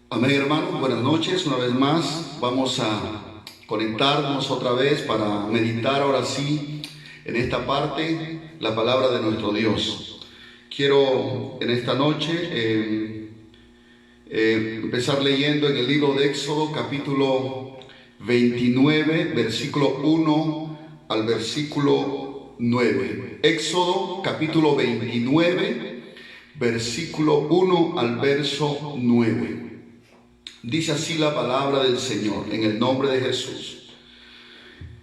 Amén, hermanos. Buenas noches. Una vez más vamos a conectarnos otra vez para meditar ahora sí en esta parte la palabra de nuestro Dios. Quiero en esta noche empezar leyendo en el libro de Éxodo capítulo 29, versículo 1 al versículo 9. Éxodo capítulo 29, versículo 1 al verso 9. Dice así la palabra del Señor, en el nombre de Jesús.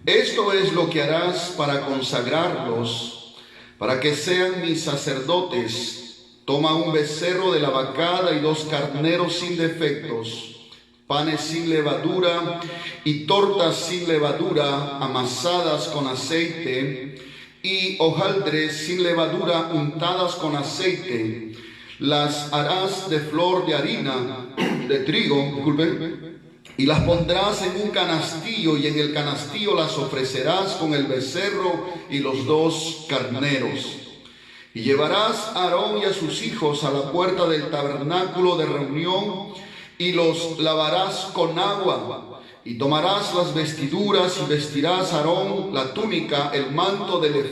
Esto es lo que harás para consagrarlos, para que sean mis sacerdotes. Toma un becerro de la vacada y 2 carneros sin defectos, panes sin levadura y tortas sin levadura amasadas con aceite, y hojaldres sin levadura untadas con aceite. Las harás de flor de harina de trigo, y las pondrás en un canastillo, y en el canastillo las ofrecerás con el becerro y los 2 carneros. Y llevarás a Aarón y a sus hijos a la puerta del tabernáculo de reunión, y los lavarás con agua. Y tomarás las vestiduras, y vestirás a Aarón la túnica, el manto del el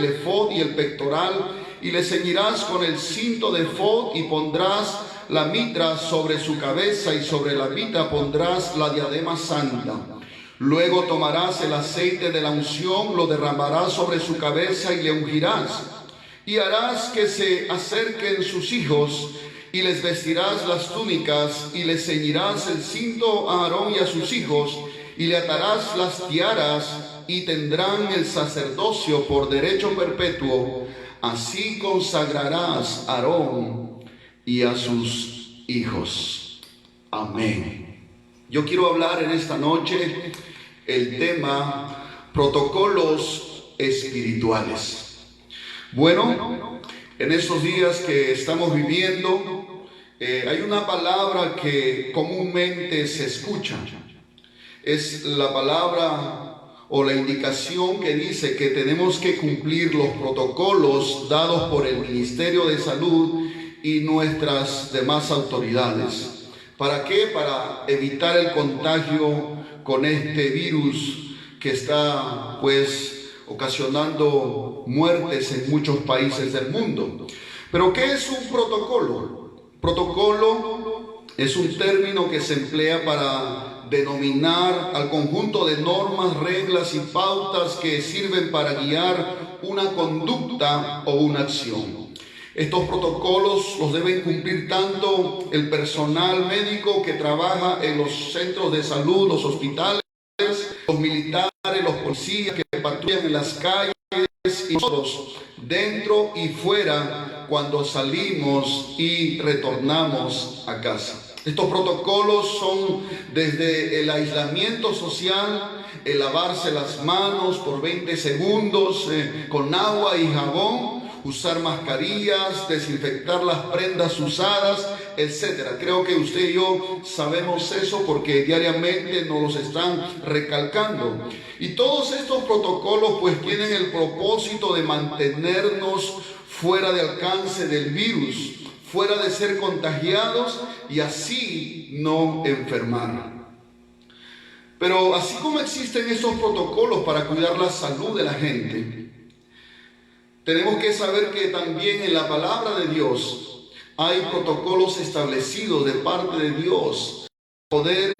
efod y el pectoral, y le ceñirás con el cinto de efod, y pondrás la mitra sobre su cabeza, y sobre la mitra pondrás la diadema santa. Luego tomarás el aceite de la unción, lo derramarás sobre su cabeza y le ungirás. Y harás que se acerquen sus hijos, y les vestirás las túnicas, y les ceñirás el cinto a Aarón y a sus hijos, y le atarás las tiaras, y tendrán el sacerdocio por derecho perpetuo. Así consagrarás a Aarón y a sus hijos. Amén. Yo quiero hablar en esta noche el tema protocolos espirituales. Bueno, en estos días que estamos viviendo, hay una palabra que comúnmente se escucha. Es la palabra o la indicación que dice que tenemos que cumplir los protocolos dados por el Ministerio de Salud y nuestras demás autoridades. ¿Para qué? Para evitar el contagio con este virus que está, ocasionando muertes en muchos países del mundo. Pero ¿qué es un protocolo? Protocolo es un término que se emplea para denominar al conjunto de normas, reglas y pautas que sirven para guiar una conducta o una acción. Estos protocolos los deben cumplir tanto el personal médico que trabaja en los centros de salud, los hospitales, los militares, los policías que patrullan en las calles, y nosotros dentro y fuera cuando salimos y retornamos a casa. Estos protocolos son desde el aislamiento social, el lavarse las manos por 20 segundos con agua y jabón, usar mascarillas, desinfectar las prendas usadas, etc. Creo que usted y yo sabemos eso porque diariamente nos los están recalcando. Y todos estos protocolos tienen el propósito de mantenernos fuera de alcance del virus, fuera de ser contagiados y así no enfermar. Pero así como existen estos protocolos para cuidar la salud de la gente, tenemos que saber que también en la palabra de Dios hay protocolos establecidos de parte de Dios, poder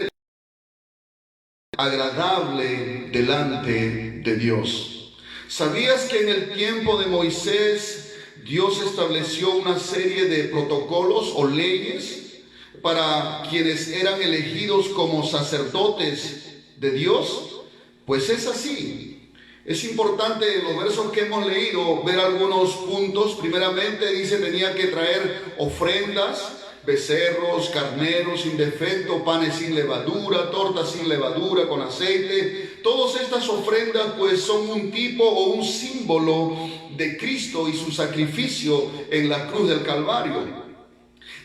agradable delante de Dios. ¿Sabías que en el tiempo de Moisés Dios estableció una serie de protocolos o leyes para quienes eran elegidos como sacerdotes de Dios? Pues es así. Es importante en los versos que hemos leído ver algunos puntos. Primeramente dice tenía que traer ofrendas, becerros, carneros sin defecto, panes sin levadura, tortas sin levadura con aceite. Todas estas ofrendas son un tipo o un símbolo de Cristo y su sacrificio en la cruz del Calvario.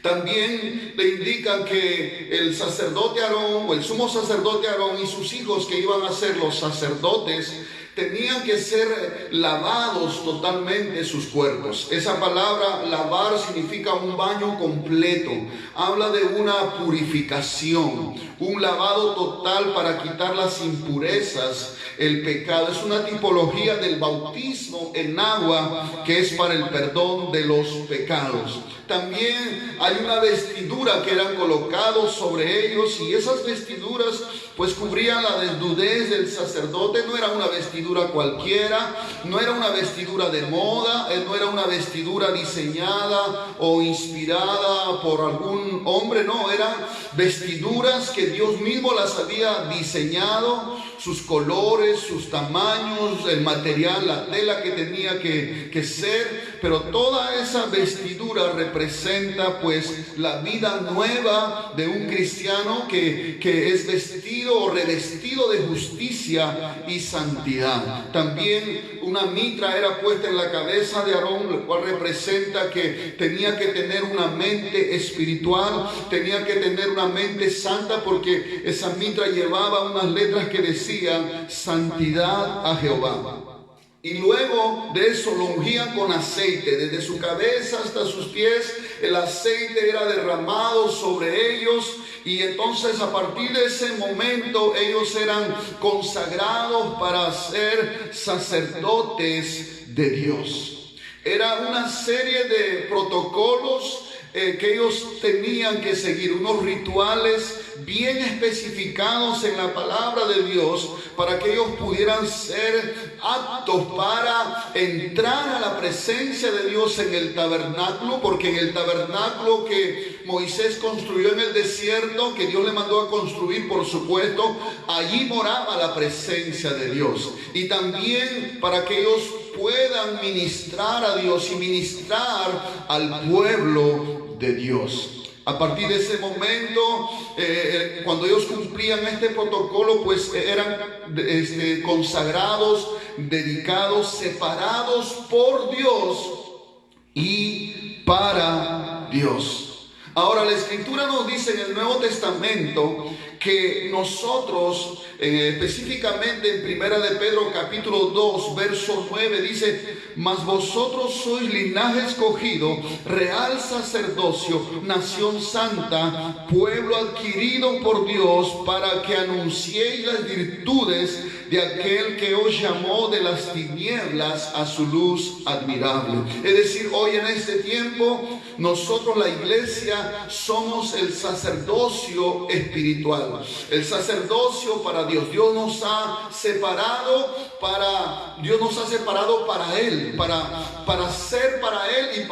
También le indican que el sacerdote Aarón o el sumo sacerdote Aarón y sus hijos que iban a ser los sacerdotes tenían que ser lavados totalmente sus cuerpos. Esa palabra lavar significa un baño completo. Habla de una purificación, un lavado total para quitar las impurezas, el pecado. Es una tipología del bautismo en agua que es para el perdón de los pecados. También hay una vestidura que eran colocados sobre ellos, y esas vestiduras pues cubrían la desnudez del sacerdote. No era una vestidura cualquiera, no era una vestidura de moda, no era una vestidura diseñada o inspirada por algún hombre, no, eran vestiduras que Dios mismo las había diseñado, sus colores, sus tamaños, el material, la tela que tenía que ser, pero toda esa vestidura representa pues la vida nueva de un cristiano que es vestido o revestido de justicia y santidad. También una mitra era puesta en la cabeza de Aarón, lo cual representa que tenía que tener una mente espiritual, tenía que tener una mente santa, porque esa mitra llevaba unas letras que decían santidad a Jehová. Y luego de eso lo ungían con aceite, desde su cabeza hasta sus pies. El aceite era derramado sobre ellos, y entonces a partir de ese momento ellos eran consagrados para ser sacerdotes de Dios. Era una serie de protocolos que ellos tenían que seguir, unos rituales bien especificados en la palabra de Dios, para que ellos pudieran ser aptos para entrar a la presencia de Dios en el tabernáculo, porque en el tabernáculo que Moisés construyó en el desierto, que Dios le mandó a construir, por supuesto, allí moraba la presencia de Dios. Y también para que ellos puedan ministrar a Dios y ministrar al pueblo de Dios. A partir de ese momento, cuando ellos cumplían este protocolo, pues eran consagrados, dedicados, separados por Dios y para Dios. Ahora, la Escritura nos dice en el Nuevo Testamento que nosotros, específicamente en Primera de Pedro capítulo 2, verso 9, dice: mas vosotros sois linaje escogido, real sacerdocio, nación santa, pueblo adquirido por Dios, para que anunciéis las virtudes de aquel que os llamó de las tinieblas a su luz admirable. Es decir, hoy en este tiempo, nosotros, la iglesia, somos el sacerdocio espiritual, el sacerdocio para Dios. Dios nos ha separado para Él, para ser para Él y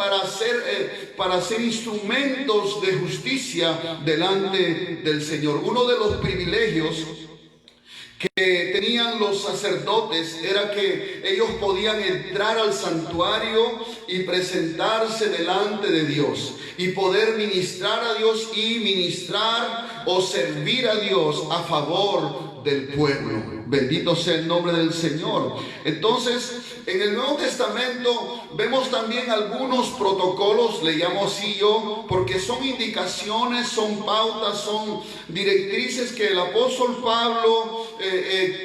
para ser instrumentos de justicia delante del Señor. Uno de los privilegios que tenían los sacerdotes era que ellos podían entrar al santuario y presentarse delante de Dios, y poder ministrar a Dios y ministrar o servir a Dios a favor del pueblo. Bendito sea el nombre del Señor. Entonces, en el Nuevo Testamento vemos también algunos protocolos, le llamo así yo, porque son indicaciones, son pautas, son directrices que el apóstol Pablo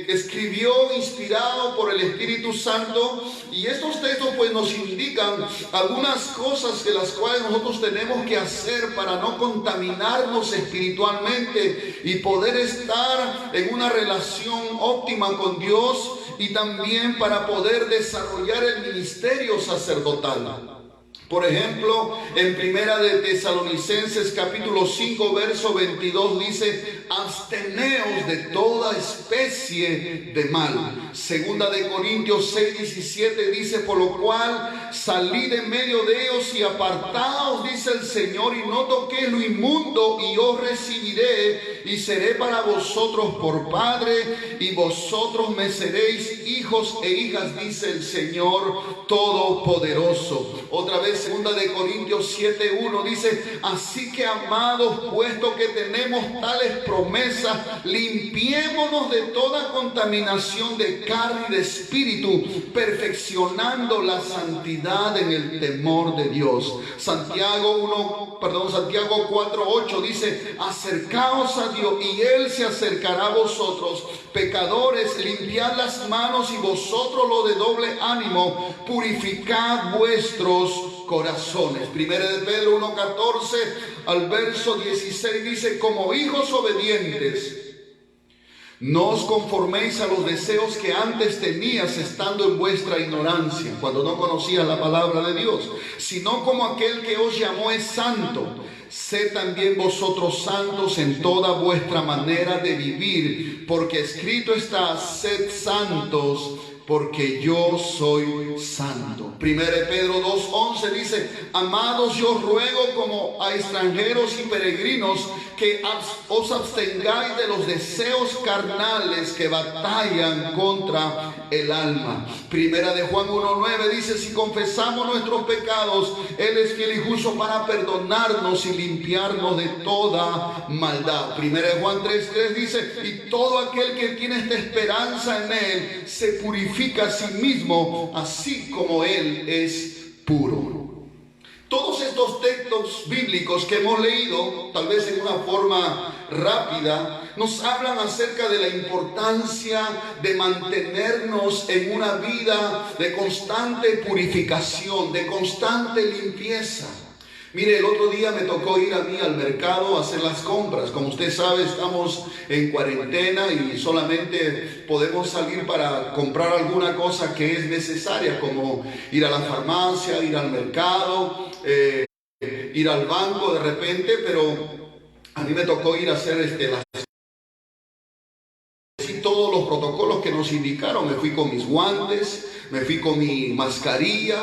escribió inspirado por el Espíritu Santo. Y estos textos pues nos indican algunas cosas de las cuales nosotros tenemos que hacer para no contaminarnos espiritualmente y poder estar en una relación óptima con Dios, y también para poder desarrollar el ministerio sacerdotal. Por ejemplo, en Primera de Tesalonicenses capítulo 5 verso 22 dice: absteneos de toda especie de mal. Segunda de Corintios 6, 17 dice: por lo cual salid en medio de ellos y apartaos, dice el Señor, y no toquéis lo inmundo, y os recibiré y seré para vosotros por Padre, y vosotros me seréis hijos e hijas, dice el Señor Todopoderoso. Otra vez segunda de Corintios 7:1 dice: así que, amados, puesto que tenemos tales promesas, limpiémonos de toda contaminación de carne y de espíritu, perfeccionando la santidad en el temor de Dios. Santiago 4:8 dice: acercaos a Dios y Él se acercará a vosotros. Pecadores, limpiad las manos, y vosotros los de doble ánimo, purificad vuestros corazones. Primera de Pedro 1:14 al verso 16 dice: como hijos obedientes, no os conforméis a los deseos que antes tenías estando en vuestra ignorancia, cuando no conocías la palabra de Dios, sino como aquel que os llamó es santo. Sed también vosotros santos en toda vuestra manera de vivir, porque escrito está: sed santos, porque yo soy santo. 1 Pedro 2:11 dice: amados, yo ruego como a extranjeros y peregrinos que os abstengáis de los deseos carnales que batallan contra el alma. 1 de Juan 1:9 dice: si confesamos nuestros pecados, Él es fiel y justo para perdonarnos y limpiarnos de toda maldad. 1 de Juan 3:3 dice: y todo aquel que tiene esta esperanza en Él se purifica a sí mismo, así como Él es puro. Todos estos textos bíblicos que hemos leído, tal vez en una forma rápida, nos hablan acerca de la importancia de mantenernos en una vida de constante purificación, de constante limpieza. Mire, el otro día me tocó ir a mí al mercado a hacer las compras. Como usted sabe, estamos en cuarentena y solamente podemos salir para comprar alguna cosa que es necesaria, como ir a la farmacia, ir al mercado, ir al banco de repente, pero a mí me tocó ir a hacer todos los protocolos que nos indicaron. Me fui con mis guantes, me fui con mi mascarilla,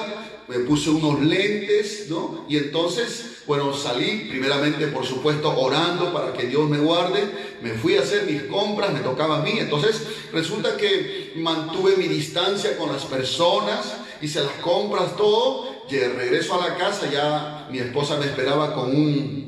me puse unos lentes, ¿no? Y entonces, bueno, salí primeramente, por supuesto, orando para que Dios me guarde. Me fui a hacer mis compras, me tocaba a mí. Entonces, resulta que mantuve mi distancia con las personas, hice las compras, todo. Y regreso a la casa, ya mi esposa me esperaba con un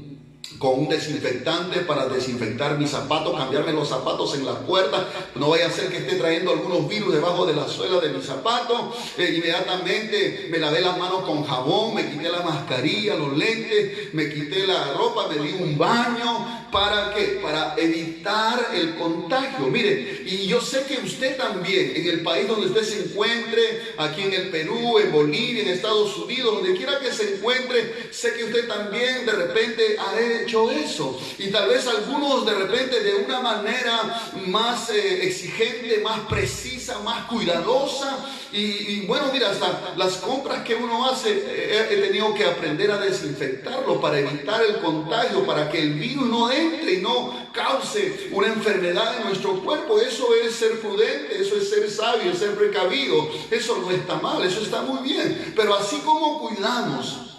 desinfectante para desinfectar mis zapatos, cambiarme los zapatos en la puerta, no vaya a ser que esté trayendo algunos virus debajo de la suela de mis zapatos. Inmediatamente me lavé las manos con jabón, me quité la mascarilla, los lentes, me quité la ropa, me di un baño. ¿Para qué? Para evitar el contagio. Mire, y yo sé que usted también, en el país donde usted se encuentre, aquí en el Perú, en Bolivia, en Estados Unidos, donde quiera que se encuentre, sé que usted también de repente ha hecho eso. Y tal vez algunos de repente de una manera más exigente, más precisa, más cuidadosa. Y bueno, mira, hasta las compras que uno hace, he tenido que aprender a desinfectarlo para evitar el contagio, para que el virus no entre y no cause una enfermedad en nuestro cuerpo. Eso es ser prudente, eso es ser sabio, es ser precavido. Eso no está mal, eso está muy bien. Pero así como cuidamos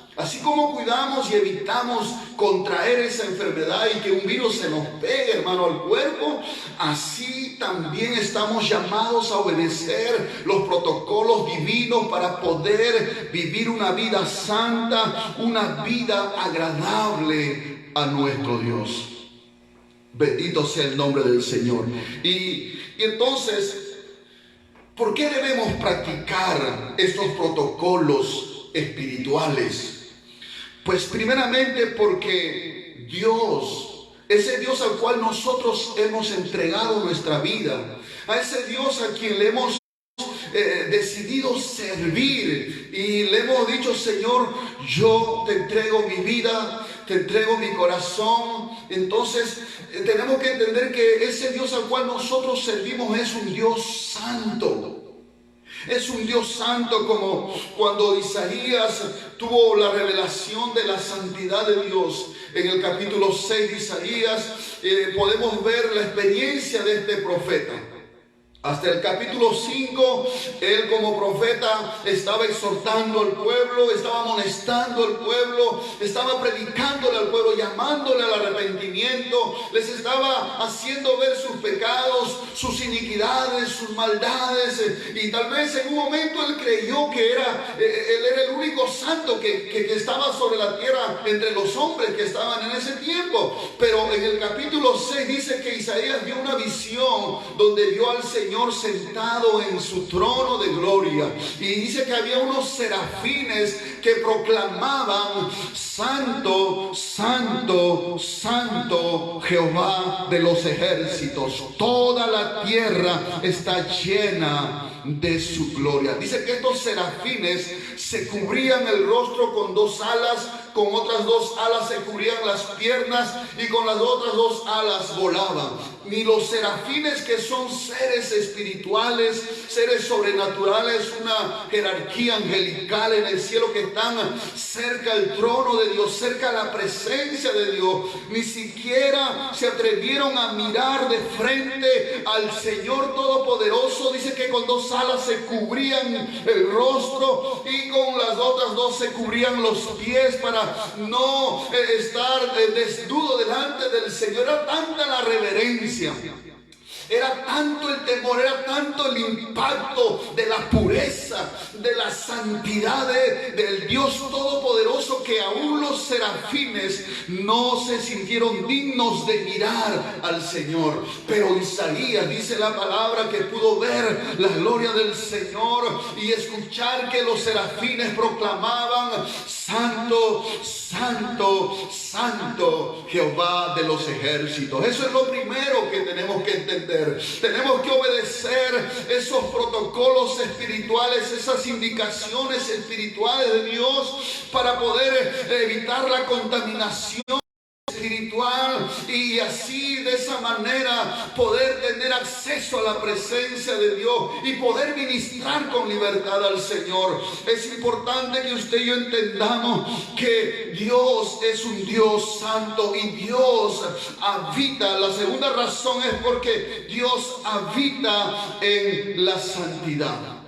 y evitamos contraer esa enfermedad y que un virus se nos pegue, hermano, al cuerpo, así también estamos llamados a obedecer los protocolos divinos para poder vivir una vida santa, una vida agradable a nuestro Dios. Bendito sea el nombre del Señor. Y entonces, ¿por qué debemos practicar estos protocolos espirituales? Pues primeramente porque Dios, ese Dios al cual nosotros hemos entregado nuestra vida, a ese Dios a quien le hemos decidido servir y le hemos dicho: Señor, yo te entrego mi vida, te entrego mi corazón. Entonces tenemos que entender que ese Dios al cual nosotros servimos es un Dios santo. Es un Dios santo, como cuando Isaías tuvo la revelación de la santidad de Dios. En el capítulo 6 de Isaías podemos ver la experiencia de este profeta. Hasta el capítulo 5, él como profeta estaba exhortando al pueblo, estaba amonestando al pueblo, estaba predicándole al pueblo, llamándole al arrepentimiento. sufrimiento, les estaba haciendo ver sus pecados, sus iniquidades, sus maldades, y tal vez en un momento él creyó que él era el único santo que estaba sobre la tierra entre los hombres que estaban en ese tiempo. Pero en el capítulo 6 dice que Isaías vio una visión donde vio al Señor sentado en su trono de gloria, y dice que había unos serafines que proclamaban: Santo, Santo, Santo, Jehová de los ejércitos. Toda la tierra está llena de su gloria. Dice que estos serafines se cubrían el rostro con 2 alas, con otras 2 alas se cubrían las piernas, y con las otras 2 alas volaban. Ni los serafines, que son seres espirituales, seres sobrenaturales, una jerarquía angelical en el cielo, que están cerca al trono de Dios, cerca a la presencia de Dios, ni siquiera se atrevieron a mirar de frente al Señor Todopoderoso. Dice que con 2 alas se cubrían el rostro, y con las otras 2 se cubrían los pies para no estar desnudo delante del Señor. Era tanta la reverencia, era tanto el temor, era tanto el impacto de la pureza, de la santidad del Dios Todopoderoso, que aún los serafines no se sintieron dignos de mirar al Señor. Pero Isaías, dice la palabra, que pudo ver la gloria del Señor y escuchar que los serafines proclamaban: Santo, Santo, Santo, Jehová de los ejércitos. Eso es lo primero que tenemos que entender. Tenemos que obedecer esos protocolos espirituales, esas indicaciones espirituales de Dios, para poder evitar la contaminación espiritual, y así, de esa manera, poder tener acceso a la presencia de Dios y poder ministrar con libertad al Señor. Es importante que usted y yo entendamos que Dios es un Dios santo y Dios habita. La segunda razón es porque Dios habita en la santidad.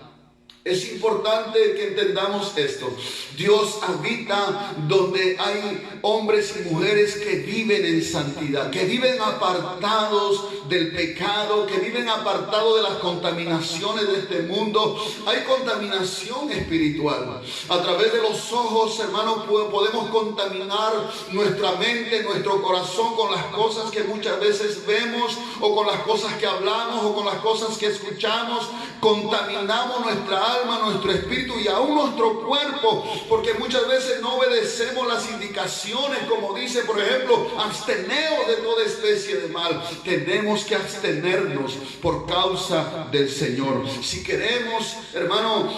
Es importante que entendamos esto. Dios habita donde hay hombres y mujeres que viven en santidad, que viven apartados del pecado, que viven apartados de las contaminaciones de este mundo. Hay contaminación espiritual. A través de los ojos, hermanos, podemos contaminar nuestra mente, nuestro corazón, con las cosas que muchas veces vemos, o con las cosas que hablamos, o con las cosas que escuchamos. Contaminamos nuestra alma, nuestro espíritu y aún nuestro cuerpo, porque muchas veces no obedecemos las indicaciones, como dice, por ejemplo, absteneos de toda especie de mal. Tenemos que abstenernos por causa del Señor. Si queremos, hermano,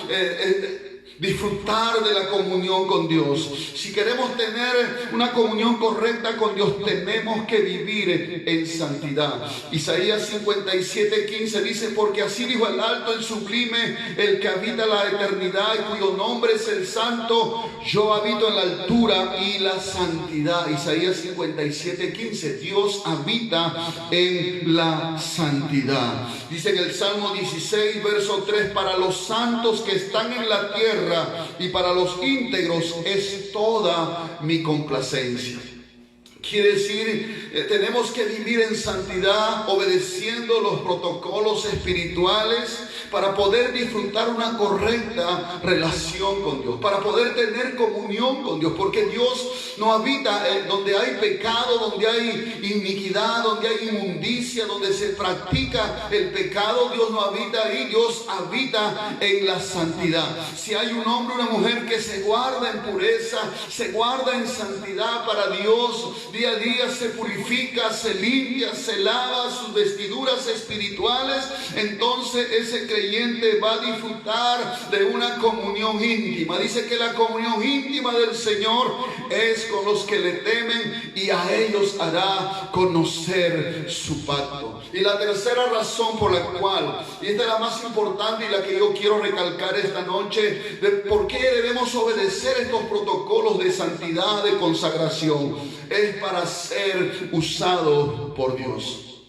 disfrutar de la comunión con Dios, si queremos tener una comunión correcta con Dios, tenemos que vivir en santidad. Isaías 57:15 dice: porque así dijo el alto, el sublime, el que habita la eternidad y cuyo nombre es el Santo: yo habito en la altura y la santidad. Isaías 57:15, Dios habita en la santidad. Dice en el Salmo 16, verso 3: para los santos que están en la tierra y para los íntegros es toda mi complacencia. Quiere decir, tenemos que vivir en santidad, obedeciendo los protocolos espirituales, para poder disfrutar una correcta relación con Dios, para poder tener comunión con Dios, porque Dios no habita donde hay pecado, donde hay iniquidad, donde hay inmundicia, donde se practica el pecado. Dios no habita ahí, Dios habita en la santidad. Si hay un hombre o una mujer que se guarda en pureza, se guarda en santidad para Dios, día a día se purifica, se limpia, se lava sus vestiduras espirituales, entonces ese creyente va a disfrutar de una comunión íntima. Dice que la comunión íntima del Señor es con los que le temen, y a ellos hará conocer su pacto. Y la tercera razón por la cual, y esta es la más importante y la que yo quiero recalcar esta noche, de por qué debemos obedecer estos protocolos de santidad, de consagración, es para ser usado por Dios.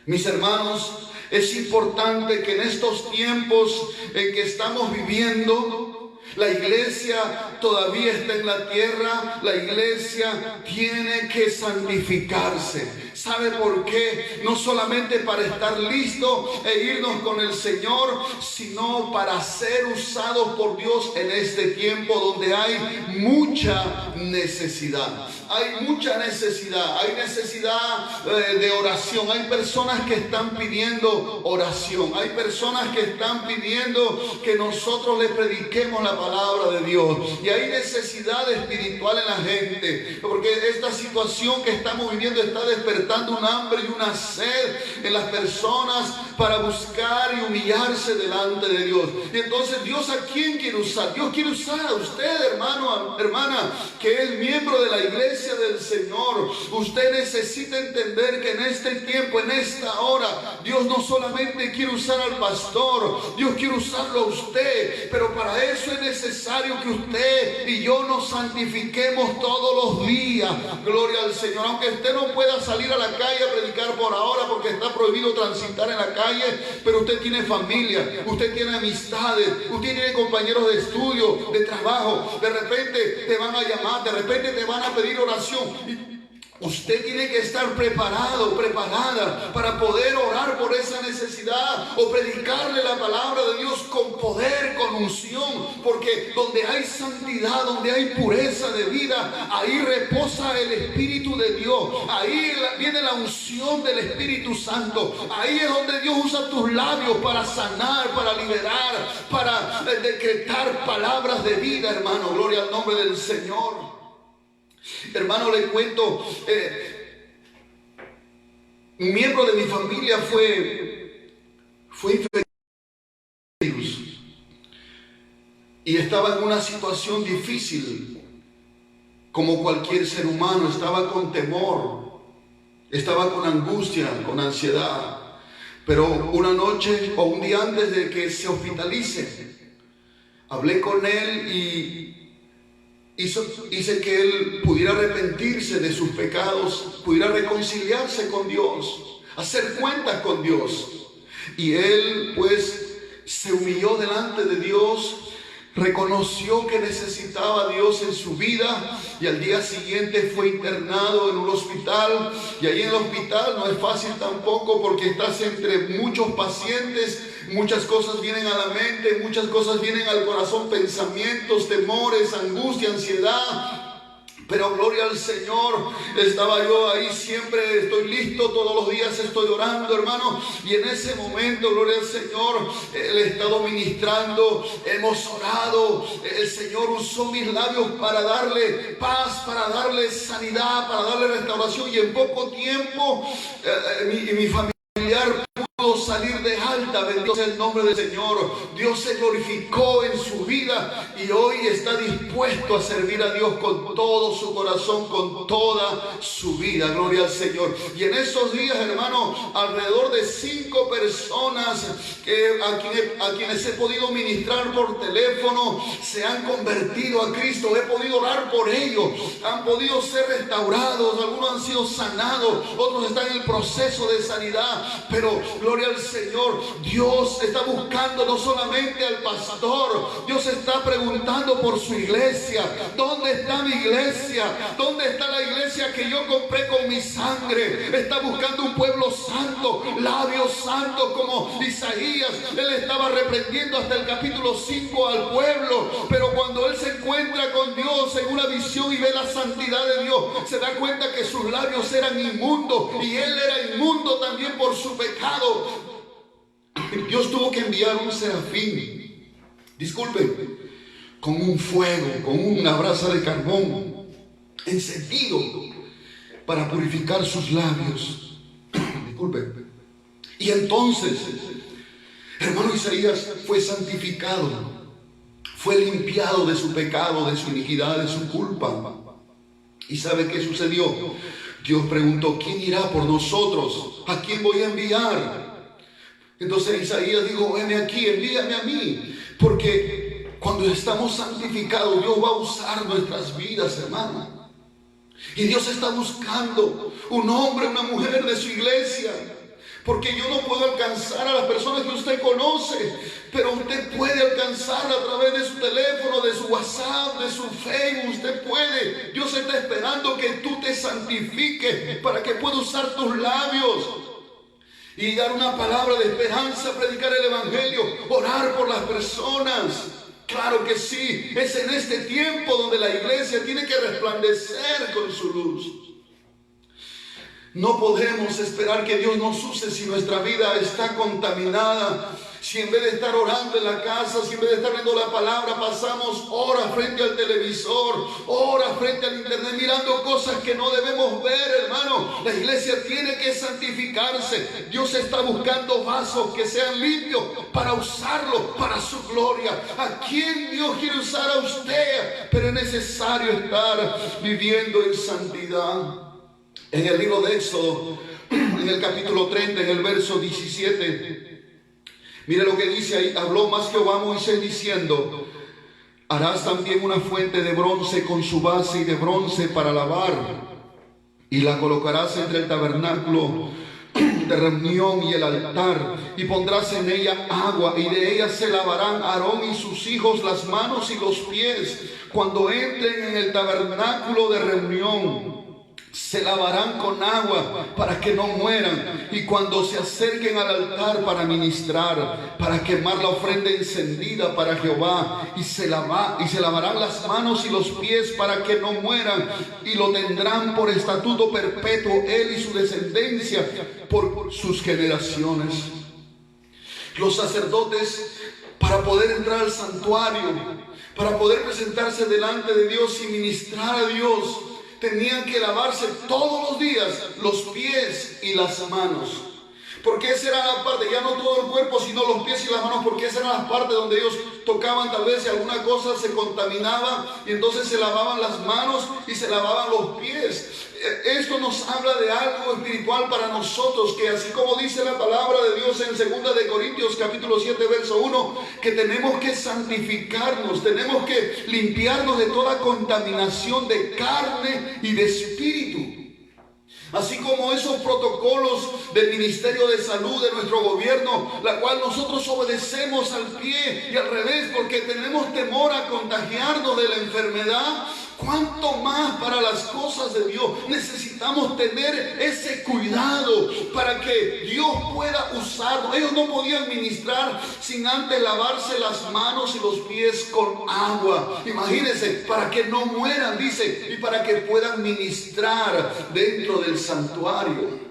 Mis hermanos, es importante que en estos tiempos en que estamos viviendo, La iglesia todavía está en la tierra. La iglesia tiene que santificarse. ¿Sabe por qué? No solamente para estar listo e irnos con el Señor, sino para ser usados por Dios en este tiempo donde hay mucha necesidad. Hay mucha necesidad. Hay necesidad de oración. Hay personas que están pidiendo oración. Hay personas que están pidiendo que nosotros les prediquemos la palabra de Dios. Y hay necesidad espiritual en la gente, porque esta situación que estamos viviendo está despertando un hambre y una sed en las personas para buscar y humillarse delante de Dios. Y entonces, ¿Dios a quién quiere usar? Dios quiere usar a usted, hermano, hermana, que es miembro de la iglesia del Señor. Usted necesita entender que en este tiempo, en esta hora, Dios no solamente quiere usar al pastor, Dios quiere usarlo a usted, pero para eso es necesario que usted y yo nos santifiquemos todos los días. Gloria al Señor. Aunque usted no pueda salir a la calle a predicar por ahora porque está prohibido transitar en la calle, pero usted tiene familia, usted tiene amistades, usted tiene compañeros de estudio, de trabajo. De repente te van a llamar, de repente te van a pedir oración. Usted tiene que estar preparado, preparada para poder orar por esa necesidad o predicarle la palabra de Dios con poder, con unción, porque donde hay santidad, donde hay pureza de vida, ahí reposa el Espíritu de Dios. Ahí viene la unción del Espíritu Santo. Ahí es donde Dios usa tus labios para sanar, para liberar, para decretar palabras de vida, hermano. Gloria al nombre del Señor. Hermano, le cuento, un miembro de mi familia fue infectado y estaba en una situación difícil, como cualquier ser humano. Estaba con temor, estaba con angustia, con ansiedad. Pero una noche o un día antes de que se hospitalice, hablé con él y hice que él pudiera arrepentirse de sus pecados, pudiera reconciliarse con Dios, hacer cuentas con Dios. Y él pues se humilló delante de Dios, reconoció que necesitaba a Dios en su vida, y al día siguiente fue internado en un hospital. Y ahí en el hospital no es fácil tampoco, porque estás entre muchos pacientes. Muchas cosas vienen a la mente, muchas cosas vienen al corazón, pensamientos, temores, angustia, ansiedad. Pero gloria al Señor, estaba yo ahí siempre, estoy listo, todos los días estoy orando, hermano. Y en ese momento, gloria al Señor, le he estado ministrando, hemos orado. El Señor usó mis labios para darle paz, para darle sanidad, para darle restauración. Y en poco tiempo, mi familiar pudo salir de alta. Bendito sea el nombre del Señor. Dios se glorificó en su vida y hoy está dispuesto a servir a Dios con todo su corazón, con toda su vida. Gloria al Señor. Y en esos días, hermano, alrededor de 5 personas a quienes he podido ministrar por teléfono se han convertido a Cristo. He podido orar por ellos, han podido ser restaurados, algunos han sido sanados, otros están en el proceso de sanidad. Pero gloria al Señor, Dios está buscando no solamente al pastor, Dios está preguntando por su iglesia. ¿Dónde está mi iglesia? ¿Dónde está la iglesia que yo compré con mi sangre? Está buscando un pueblo santo, labios santos, como Isaías. Él estaba reprendiendo hasta el capítulo 5 al pueblo, pero cuando él se encuentra con Dios en una visión y ve la santidad de Dios, se da cuenta que sus labios eran inmundos y él era inmundo también por su pecado. Dios tuvo que enviar un serafín, disculpen, con un fuego, con una brasa de carbón encendido para purificar sus labios. Disculpen. Y entonces, hermano, Isaías fue santificado, fue limpiado de su pecado, de su iniquidad, de su culpa. ¿Y sabe qué sucedió? Dios preguntó: ¿quién irá por nosotros? ¿A quién voy a enviar? Entonces Isaías dijo: heme aquí, envíame a mí. Porque cuando estamos santificados, Dios va a usar nuestras vidas, hermano. Y Dios está buscando un hombre, una mujer de su iglesia Porque yo no puedo alcanzar a las personas que usted conoce, pero usted puede alcanzarla a través de su teléfono, de su WhatsApp, de su Facebook. Usted puede. Dios está esperando que tú te santifiques para que pueda usar tus labios y dar una palabra de esperanza, predicar el evangelio, orar por las personas. Claro que sí, es en este tiempo donde la iglesia tiene que resplandecer con su luz. No podemos esperar que Dios nos use si nuestra vida está contaminada. Si en vez de estar orando en la casa, si en vez de estar viendo la palabra, pasamos horas frente al televisor, horas frente al internet, mirando cosas que no debemos ver, hermano. La iglesia tiene que santificarse. Dios está buscando vasos que sean limpios para usarlos para su gloria. ¿A quién Dios quiere usar? A usted. Pero es necesario estar viviendo en santidad. En el libro de Éxodo, en el capítulo 30, en el verso 17, mire lo que dice ahí. Habló más Jehová a Moisés diciendo: harás también una fuente de bronce con su base y de bronce para lavar, y la colocarás entre el tabernáculo de reunión y el altar, y pondrás en ella agua, y de ella se lavarán Aarón y sus hijos las manos y los pies cuando entren en el tabernáculo de reunión. Se lavarán con agua para que no mueran, y cuando se acerquen al altar para ministrar, para quemar la ofrenda encendida para Jehová, y se lavarán las manos y los pies para que no mueran, y lo tendrán por estatuto perpetuo él y su descendencia por sus generaciones. Los sacerdotes, para poder entrar al santuario, para poder presentarse delante de Dios y ministrar a Dios, tenían que lavarse todos los días los pies y las manos. Porque esa era la parte, ya no todo el cuerpo, sino los pies y las manos, porque esa era la parte donde ellos tocaban, tal vez si alguna cosa se contaminaba, y entonces se lavaban las manos y se lavaban los pies. Esto nos habla de algo espiritual para nosotros, que así como dice la palabra de Dios en 2 de Corintios capítulo 7 verso 1, que tenemos que santificarnos, tenemos que limpiarnos de toda contaminación de carne y de espíritu. Así como esos protocolos del Ministerio de Salud de nuestro gobierno, la cual nosotros obedecemos al pie y al revés porque tenemos temor a contagiarnos de la enfermedad, ¿cuánto más para las cosas de Dios? Necesitamos tener ese cuidado para que Dios pueda usarnos. Ellos no podían ministrar sin antes lavarse las manos y los pies con agua. Imagínense, para que no mueran, dice, y para que puedan ministrar dentro del santuario.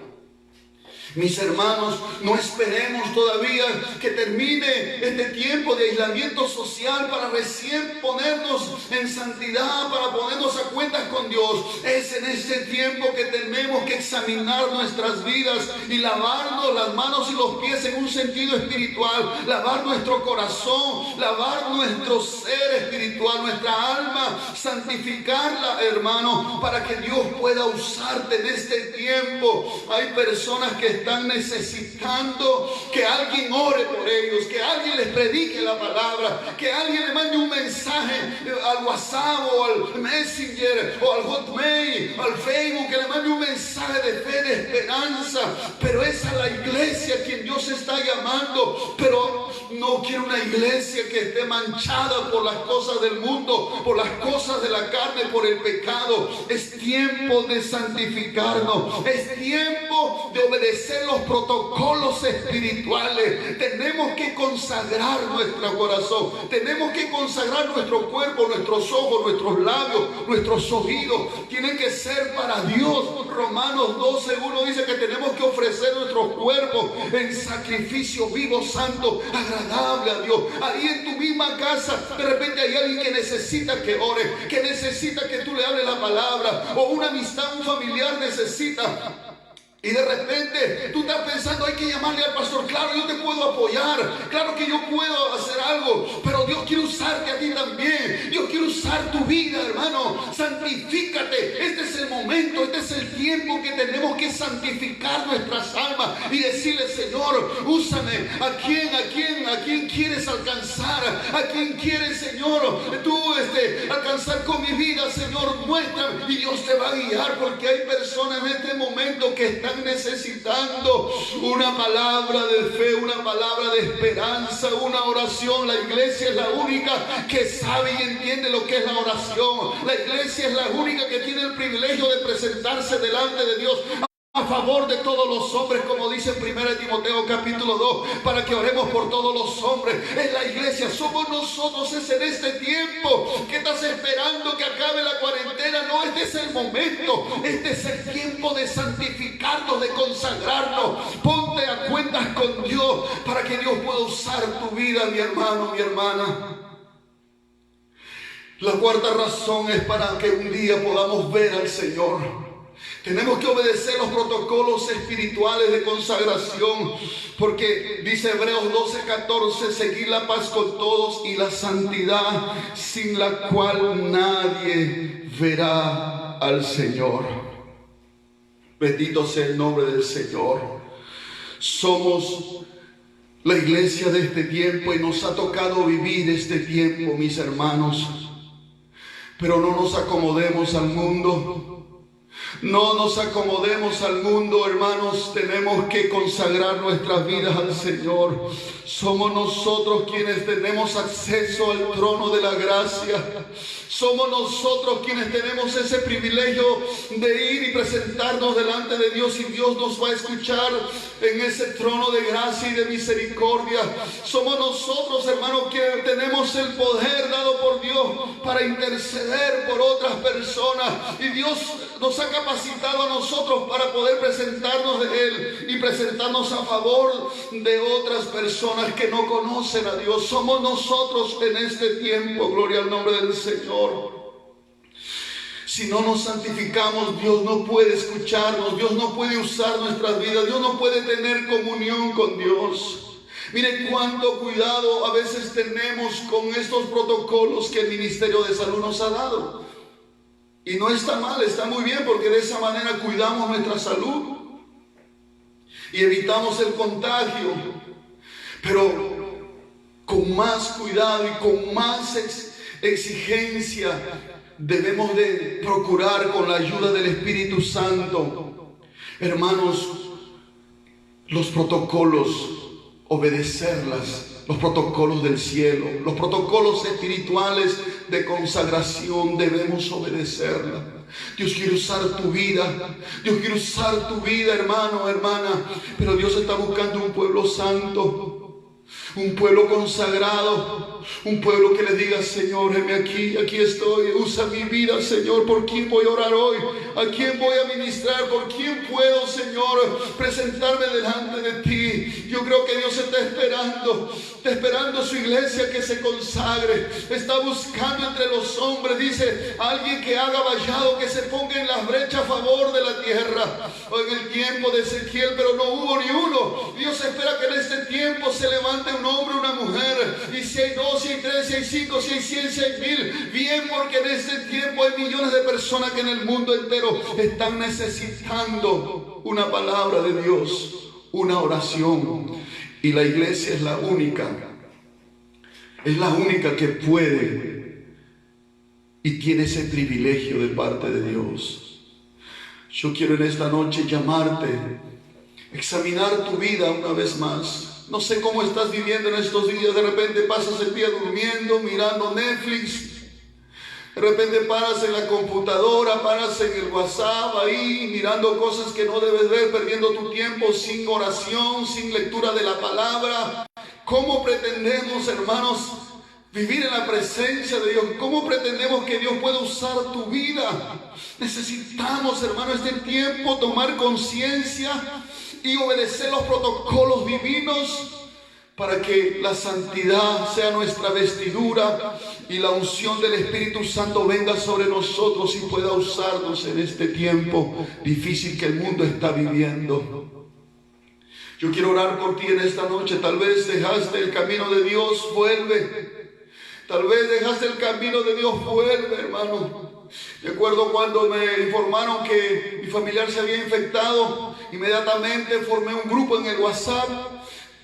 Mis hermanos, no esperemos todavía que termine este tiempo de aislamiento social para recién ponernos en santidad, para ponernos a cuentas con Dios. Es en este tiempo que tenemos que examinar nuestras vidas y lavarnos las manos y los pies en un sentido espiritual, lavar nuestro corazón, lavar nuestro ser espiritual, nuestra alma, santificarla, hermano, para que Dios pueda usarte en este tiempo. Hay personas que están necesitando que alguien ore por ellos, que alguien les predique la palabra, que alguien le mande un mensaje al WhatsApp o al Messenger o al Hotmail, al Facebook, que le mande un mensaje de fe, de esperanza. Pero es a la iglesia quien Dios está llamando. Pero no quiero una iglesia que esté manchada por las cosas del mundo, por las cosas de la carne, por el pecado. Es tiempo de santificarnos, es tiempo de obedecer los protocolos espirituales. Tenemos que consagrar nuestro corazón, tenemos que consagrar nuestro cuerpo, nuestros ojos, nuestros labios, nuestros oídos. Tienen que ser para Dios. Romanos 12:1 dice que tenemos que ofrecer nuestro cuerpo en sacrificio vivo, santo, agradable a Dios. Ahí en tu misma casa, de repente hay alguien que necesita que ore, que necesita que tú le hables la palabra, o una amistad, un familiar necesita. Y de repente tú estás pensando, hay que llamarle al pastor. Claro, yo te puedo apoyar, claro que yo puedo hacer algo, pero Dios quiere usarte a ti también. Dios quiere usar tu vida, hermano. Santifícate. Este es el momento, este es el tiempo que tenemos que santificar nuestras almas y decirle: Señor, úsame. ¿A quién quieres alcanzar? ¿A quién quieres, Señor, tú alcanzar con mi vida? Señor, muéstrame. Y Dios te va a guiar, porque hay personas en este momento que están están necesitando una palabra de fe, una palabra de esperanza, una oración. La iglesia es la única que sabe y entiende lo que es la oración. La iglesia es la única que tiene el privilegio de presentarse delante de Dios a favor de todos los hombres, como dice en 1 Timoteo capítulo 2, para que oremos por todos los hombres. Es la iglesia, somos nosotros. Es en este tiempo que estás esperando que acabe la cuarentena. No, este es el momento, este es el tiempo de santificarnos, de consagrarnos. Ponte a cuentas con Dios para que Dios pueda usar tu vida, mi hermano, mi hermana. La cuarta razón es para que un día podamos ver al Señor. Tenemos que obedecer los protocolos espirituales de consagración, porque dice Hebreos 12:14, seguid la paz con todos y la santidad, sin la cual nadie verá al Señor. Bendito sea el nombre del Señor. Somos la iglesia de este tiempo y nos ha tocado vivir este tiempo, mis hermanos. Pero no nos acomodemos al mundo. No nos acomodemos al mundo, hermanos. Tenemos que consagrar nuestras vidas al Señor. Somos nosotros quienes tenemos acceso al trono de la gracia. Somos nosotros quienes tenemos ese privilegio de ir y presentarnos delante de Dios, y Dios nos va a escuchar en ese trono de gracia y de misericordia. Somos nosotros, hermanos, que tenemos el poder dado por Dios para interceder por otras personas, y Dios nos ha capacitado a nosotros para poder presentarnos de Él y presentarnos a favor de otras personas que no conocen a Dios. Somos nosotros en este tiempo, gloria al nombre del Señor. Si no nos santificamos, Dios no puede escucharnos, Dios no puede usar nuestras vidas, Dios no puede tener comunión con Dios. Miren cuánto cuidado a veces tenemos con estos protocolos que el Ministerio de Salud nos ha dado. Y no está mal, está muy bien, porque de esa manera cuidamos nuestra salud y evitamos el contagio. Pero con más cuidado y con más exigencia debemos de procurar, con la ayuda del Espíritu Santo, hermanos, los protocolos, obedecerlas. Los protocolos del cielo, los protocolos espirituales de consagración, debemos obedecerla. Dios quiere usar tu vida, Dios quiere usar tu vida, hermano, hermana, pero Dios está buscando un pueblo santo, un pueblo consagrado, un pueblo que le diga: Señor, heme aquí, aquí estoy, usa mi vida, Señor. ¿Por quién voy a orar hoy? ¿A quién voy a ministrar? ¿Por quién puedo, Señor, presentarme delante de ti? Yo creo que Dios está esperando su iglesia que se consagre. Está buscando entre los hombres, dice, alguien que haga vallado, que se ponga en las brechas a favor de la tierra. En el tiempo de Ezequiel, pero no hubo ni uno. Dios espera que en este tiempo se levante un hombre, una mujer, y si hay 2, si hay 3, si hay 5, si hay 100, si hay 1000, bien, porque en este tiempo hay millones de personas que en el mundo entero están necesitando una palabra de Dios, una oración, y la iglesia es la única que puede y tiene ese privilegio de parte de Dios. Yo quiero en esta noche llamarte, examinar tu vida una vez más. No sé cómo estás viviendo en estos días. De repente pasas el día durmiendo, mirando Netflix. De repente paras en la computadora, paras en el WhatsApp ahí, mirando cosas que no debes ver, perdiendo tu tiempo sin oración, sin lectura de la palabra. ¿Cómo pretendemos, hermanos, vivir en la presencia de Dios? ¿Cómo pretendemos que Dios pueda usar tu vida? Necesitamos, hermanos, este tiempo tomar conciencia y obedecer los protocolos divinos para que la santidad sea nuestra vestidura y la unción del Espíritu Santo venga sobre nosotros y pueda usarnos en este tiempo difícil que el mundo está viviendo. Yo quiero orar por ti en esta noche. Tal vez dejaste el camino de Dios, vuelve. Tal vez dejaste el camino de Dios, vuelve, hermano. Recuerdo cuando me informaron que mi familiar se había infectado, inmediatamente formé un grupo en el WhatsApp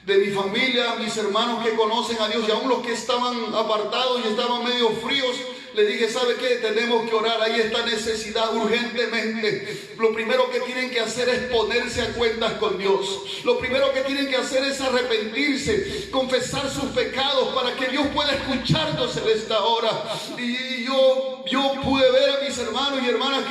de mi familia, mis hermanos que conocen a Dios, y aún los que estaban apartados y estaban medio fríos, le dije, ¿sabe qué? Tenemos que orar, hay esta necesidad urgentemente. Lo primero que tienen que hacer es ponerse a cuentas con Dios. Lo primero que tienen que hacer es arrepentirse, confesar sus pecados para que Dios pueda escucharnos en esta hora. Y yo pude ver a mis hermanos y hermanas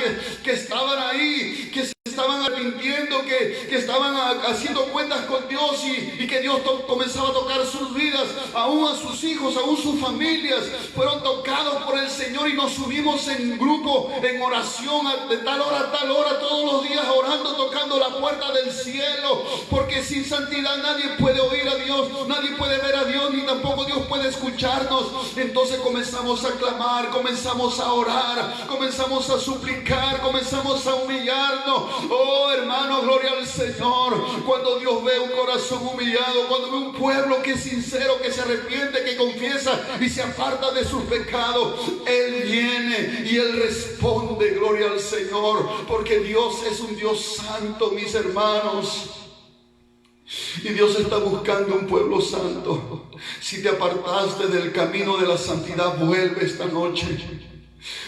que estaban ahí, que se estaban arrepintiendo, que estaban haciendo cuentas con Dios y que Dios comenzaba a tocar sus vidas, aún a sus hijos, aún sus familias fueron tocados por el Señor, y nos subimos en grupo en oración de tal hora a tal hora, todos los días orando, tocando la puerta del cielo, porque sin santidad nadie puede oír a Dios, nadie puede ver a Dios, ni tampoco Dios puede escucharnos. Entonces comenzamos a clamar, comenzamos a orar, comenzamos a suplicar, comenzamos a humillarnos. Oh, hermano, gloria al Señor. Cuando Dios ve un corazón humillado, cuando ve un pueblo que es sincero, que se arrepiente, que confiesa y se aparta de sus pecados, Él viene y Él responde, gloria al Señor, porque Dios es un Dios santo, mis hermanos. Y Dios está buscando un pueblo santo. Si te apartaste del camino de la santidad, vuelve esta noche.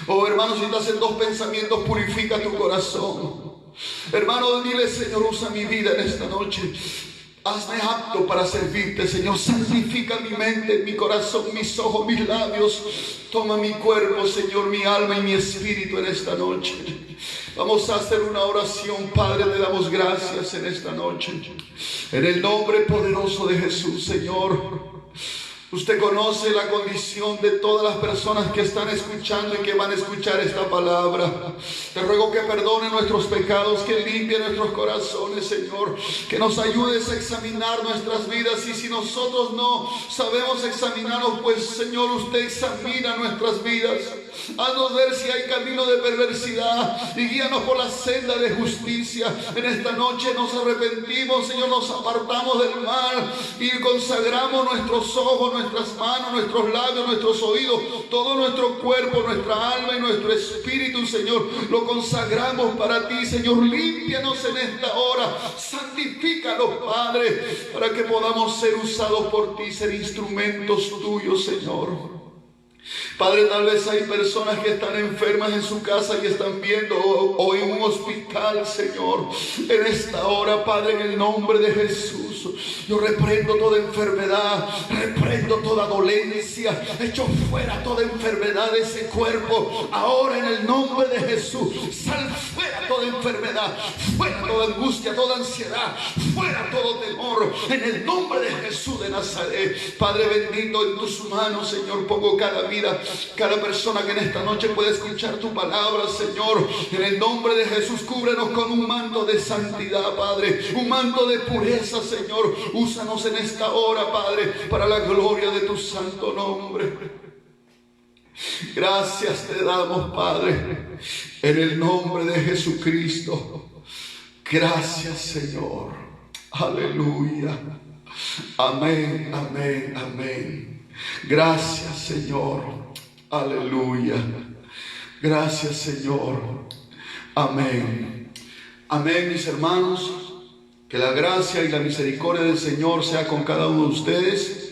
Oh, hermano, si estás en dos pensamientos, purifica tu corazón. Hermano, dile, Señor, usa mi vida en esta noche. Hazme apto para servirte, Señor. Santifica mi mente, mi corazón, mis ojos, mis labios. Toma mi cuerpo, Señor, mi alma y mi espíritu en esta noche. Vamos a hacer una oración. Padre, le damos gracias en esta noche. En el nombre poderoso de Jesús, Señor. Usted conoce la condición de todas las personas que están escuchando y que van a escuchar esta palabra. Te ruego que perdone nuestros pecados, que limpie nuestros corazones, Señor. Que nos ayudes a examinar nuestras vidas. Y si nosotros no sabemos examinarnos, pues, Señor, usted examina nuestras vidas. Haznos ver si hay camino de perversidad y guíanos por la senda de justicia. En esta noche nos arrepentimos, Señor, nos apartamos del mal y consagramos nuestros ojos, nuestras manos, nuestros labios, nuestros oídos, todo nuestro cuerpo, nuestra alma y nuestro espíritu, Señor, lo consagramos para ti, Señor. Límpianos en esta hora, santifícanos, Padre, para que podamos ser usados por ti, ser instrumentos tuyos, Señor. Padre, tal vez hay personas que están enfermas en su casa y están viendo o en un hospital, Señor. En esta hora, Padre, en el nombre de Jesús, yo reprendo toda enfermedad, reprendo toda dolencia, echo fuera toda enfermedad de ese cuerpo. Ahora, en el nombre de Jesús, sal fuera toda enfermedad, fuera toda angustia, toda ansiedad, fuera todo temor. En el nombre de Jesús de Nazaret, Padre bendito, en tus manos, Señor, pongo cada vida, cada persona que en esta noche puede escuchar tu palabra, Señor. En el nombre de Jesús, cúbrenos con un manto de santidad, Padre, un manto de pureza, Señor. Úsanos en esta hora, Padre, para la gloria de tu santo nombre. Gracias te damos, Padre, en el nombre de Jesucristo. Gracias, Señor. Aleluya. Amén, amén, amén. Gracias, Señor. Aleluya. Gracias, Señor. Amén. Amén, mis hermanos. Que la gracia y la misericordia del Señor sea con cada uno de ustedes.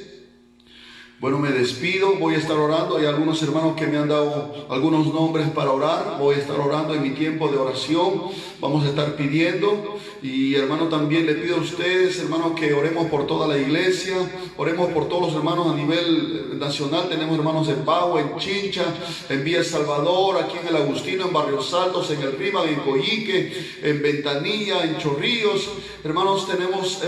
Bueno, me despido, voy a estar orando. Hay algunos hermanos que me han dado algunos nombres para orar. Voy a estar orando en mi tiempo de oración. Vamos a estar pidiendo. Y hermano, también le pido a ustedes, hermanos, que oremos por toda la iglesia. Oremos por todos los hermanos a nivel nacional. Tenemos hermanos en Bagua, en Chincha, en Villa El Salvador, aquí en el Agustino, en Barrios Altos, en El Prima, en Coyique, en Ventanilla, en Chorrillos. Hermanos, tenemos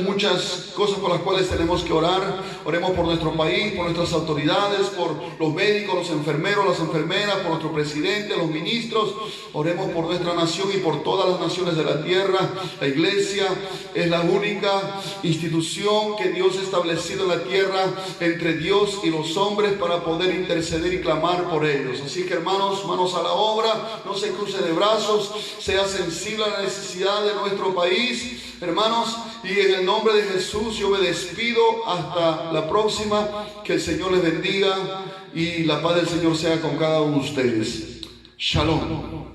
muchas cosas por las cuales tenemos que orar. Oremos por nuestro país, por nuestras autoridades, por los médicos, los enfermeros, las enfermeras, por nuestro presidente, los ministros. Oremos por nuestra nación y por todas las naciones de la tierra. La iglesia es la única institución que Dios ha establecido en la tierra entre Dios y los hombres para poder interceder y clamar por ellos. Así que, hermanos, manos a la obra, no se cruce de brazos, sea sensible a la necesidad de nuestro país. Hermanos, y en el nombre de Jesús yo me despido hasta la próxima. Que el Señor les bendiga y la paz del Señor sea con cada uno de ustedes. Shalom.